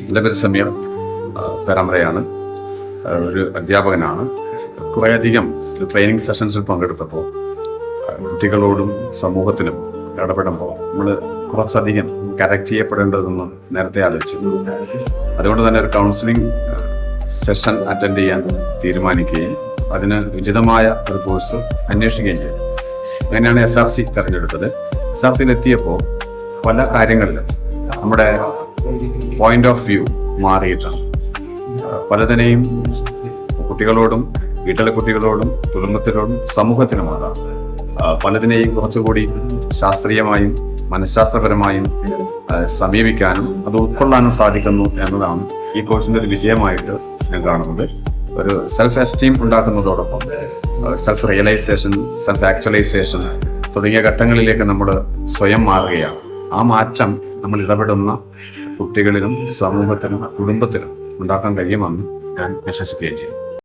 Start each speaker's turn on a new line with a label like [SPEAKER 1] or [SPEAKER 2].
[SPEAKER 1] എൻ്റെ പേര് സമീർ പേരാമ്പ്രയാണ്. ഒരു അധ്യാപകനാണ്. കുറേയധികം ട്രെയിനിങ് സെഷൻസിൽ പങ്കെടുത്തപ്പോൾ കുട്ടികളോടും സമൂഹത്തിലും ഇടപെടുമ്പോൾ നമ്മൾ കുറച്ചധികം കറക്റ്റ് ചെയ്യപ്പെടേണ്ടതെന്ന് നേരത്തെ ആലോചിച്ചു. അതുകൊണ്ട് തന്നെ ഒരു കൗൺസിലിംഗ് സെഷൻ അറ്റൻഡ് ചെയ്യാൻ തീരുമാനിക്കുകയും അതിന് ഉചിതമായ ഒരു കോഴ്സ് അന്വേഷിക്കുകയും ചെയ്തു. അങ്ങനെയാണ് SRC തിരഞ്ഞെടുത്തത്. SRCയിൽ എത്തിയപ്പോൾ പല കാര്യങ്ങളിലും നമ്മുടെ പോയിന്റ് ഓഫ് വ്യൂ മാറിയിട്ടാണ്. പലതിനെയും കുട്ടികളോടും വീട്ടിലെ കുട്ടികളോടും കുടുംബത്തിനോടും സമൂഹത്തിനുമാണ് പലതിനെയും കുറച്ചുകൂടി ശാസ്ത്രീയമായും മനഃശാസ്ത്രപരമായും സമീപിക്കാനും അത് ഉൾക്കൊള്ളാനും സാധിക്കുന്നു എന്നതാണ് ഈ കോഴ്സിന്റെ ഒരു വിജയമായിട്ട് ഞാൻ കാണുന്നത്. ഒരു സെൽഫ് എസ്റ്റീം ഉണ്ടാക്കുന്നതോടൊപ്പം സെൽഫ് റിയലൈസേഷൻ, സെൽഫ് ആക്ച്വലൈസേഷൻ തുടങ്ങിയ ഘട്ടങ്ങളിലേക്ക് നമ്മൾ സ്വയം മാറുകയാണ്. ആ മാറ്റം നമ്മൾ ഇടപെടുന്ന കുട്ടികളിലും സമൂഹത്തിലും കുടുംബത്തിലും ഉണ്ടാക്കാൻ കഴിയുമെന്ന് ഞാൻ വിശ്വസിക്കുകയും ചെയ്യും.